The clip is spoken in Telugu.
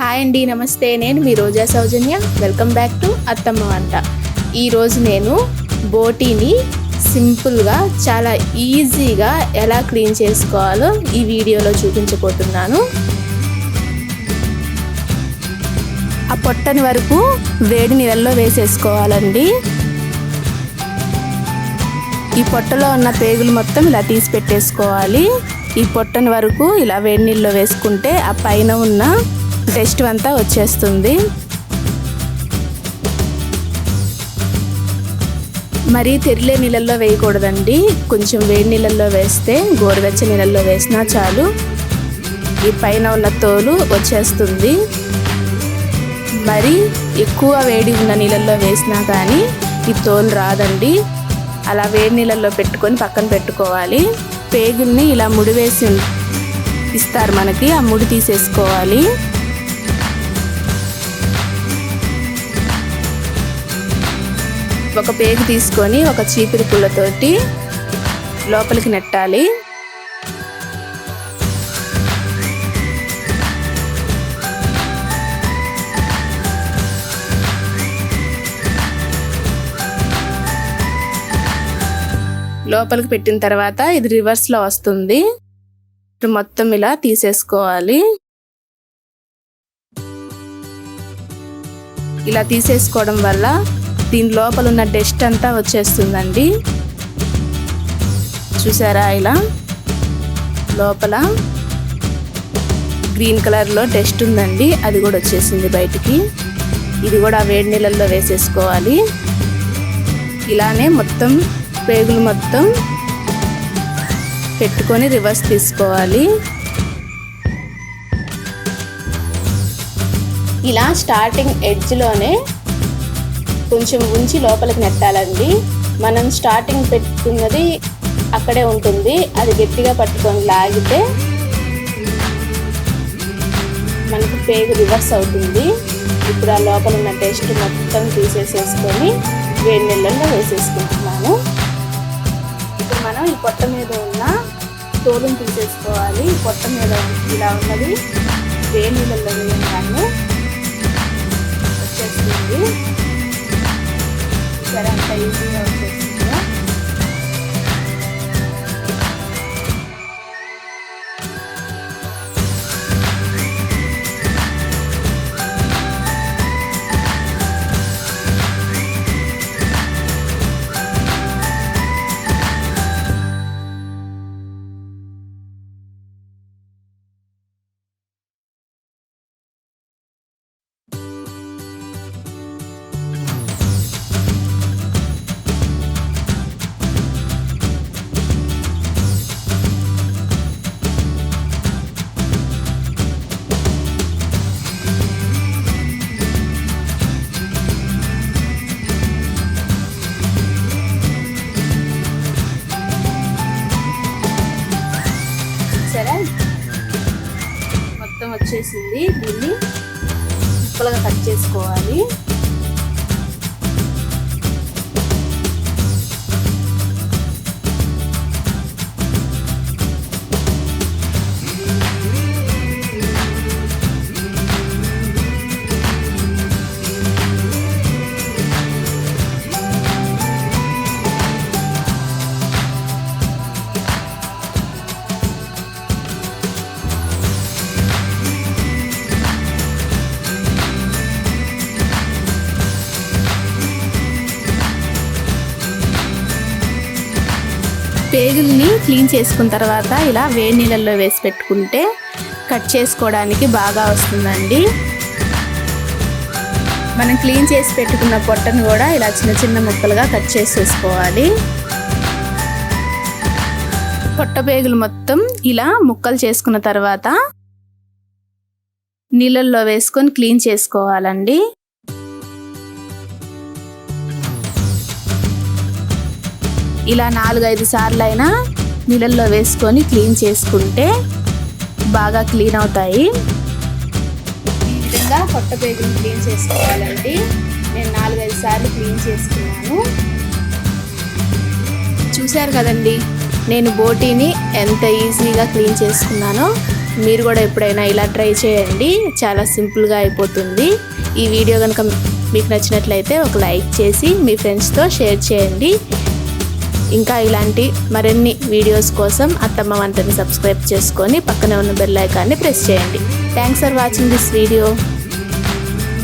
హాయ్ అండి, నమస్తే. నేను మీ రోజా సౌజన్య. వెల్కమ్ బ్యాక్ టు అత్తమ్మ వంట. ఈరోజు నేను బోటీని సింపుల్గా చాలా ఈజీగా ఎలా క్లీన్ చేసుకోవాలో ఈ వీడియోలో చూపించబోతున్నాను. ఆ పొట్టని వరకు వేడి నీళ్ళల్లో వేసేసుకోవాలండి. ఈ పొట్టలో ఉన్న పేగులు మొత్తం ఇలా తీసి పెట్టేసుకోవాలి. ఈ పొట్టని వరకు ఇలా వేడి నీళ్ళలో వేసుకుంటే ఆ పైన ఉన్న డస్ట్ అంతా వచ్చేస్తుంది. మరీ తెరిలే నీళ్ళల్లో వేయకూడదండి. కొంచెం వేడి నీళ్ళల్లో వేస్తే, గోరువెచ్చ నీళ్ళల్లో వేసినా చాలు, ఈ పైన ఉన్న తోలు వచ్చేస్తుంది. మరి ఎక్కువ వేడి ఉన్న నీళ్ళల్లో వేసినా కానీ ఈ తోలు రాదండి. అలా వేడి నీళ్ళల్లో పెట్టుకొని పక్కన పెట్టుకోవాలి. పేగుల్ని ఇలా ముడి వేసి ఇస్తారు మనకి, ఆ ముడి తీసేసుకోవాలి. ఒక పేగు తీసుకొని ఒక చీపిరి పుల్లతోటి లోపలికి నెట్టాలి. లోపలికి పెట్టిన తర్వాత ఇది రివర్స్లో వస్తుంది. ఇప్పుడు మొత్తం ఇలా తీసేసుకోవాలి. ఇలా తీసేసుకోవడం వల్ల దీని లోపల ఉన్న డస్ట్ అంతా వచ్చేస్తుందండి. చూసారా, ఇలా లోపల గ్రీన్ కలర్లో డస్ట్ ఉందండి, అది కూడా వచ్చేసింది బయటికి. ఇది కూడా వేడి నీళ్ళల్లో వేసేసుకోవాలి. ఇలానే మొత్తం పేగులు మొత్తం పెట్టుకొని రివర్స్ తీసుకోవాలి. ఇలా స్టార్టింగ్ ఎడ్జ్లోనే కొంచెం ఉంచి లోపలికి నెట్టాలండి. మనం స్టార్టింగ్ పెట్టుకున్నది అక్కడే ఉంటుంది, అది గట్టిగా పట్టుకొని లాగితే మనకు పేగు రివర్స్ అవుతుంది. ఇప్పుడు ఆ లోపల ఉన్న టెస్ట్ మొత్తం తీసేసేసుకొని వేడి నీళ్ళల్లో వేసేసుకుంటున్నాను. ఇప్పుడు మనం ఈ పొట్ట మీద ఉన్న తోలుని తీసేసుకోవాలి. పొట్ట మీద ఇలా ఉన్నది వేడి నీళ్ళల్లో వేయగానే వచ్చేస్తుంది. సరే, అంత ఈజీగా వచ్చేసింది. మొత్తం వచ్చేసింది. దీన్ని ముక్కలుగా కట్ చేసుకోవాలి. పేగుల్ని క్లీన్ చేసుకున్న తర్వాత ఇలా వేడి నీళ్ళల్లో వేసి పెట్టుకుంటే కట్ చేసుకోవడానికి బాగా వస్తుందండి. మనం క్లీన్ చేసి పెట్టుకున్న పొట్టను కూడా ఇలా చిన్న చిన్న ముక్కలుగా కట్ చేసేసుకోవాలి. పొట్ట పేగులు మొత్తం ఇలా ముక్కలు చేసుకున్న తర్వాత నీళ్ళల్లో వేసుకొని క్లీన్ చేసుకోవాలండి. ఇలా 4-5 సార్లు అయినా నీళ్ళల్లో వేసుకొని క్లీన్ చేసుకుంటే బాగా క్లీన్ అవుతాయి. ఈ విధంగా పొట్ట పేగుని క్లీన్ చేసుకోవాలండి. నేను 4-5 సార్లు క్లీన్ చేసుకున్నాను. చూశారు కదండి, నేను బోటీని ఎంత ఈజీగా క్లీన్ చేసుకున్నానో. మీరు కూడా ఎప్పుడైనా ఇలా ట్రై చేయండి, చాలా సింపుల్గా అయిపోతుంది. ఈ వీడియో కనుక మీకు నచ్చినట్లయితే ఒక లైక్ చేసి మీ ఫ్రెండ్స్తో షేర్ చేయండి. ఇంకా ఇలాంటి మరిన్ని వీడియోస్ కోసం అత్తమ్మ వంటని సబ్స్క్రైబ్ చేసుకొని పక్కనే ఉన్న బెల్ ఐకాన్ని ప్రెస్ చేయండి. Thanks for watching this video.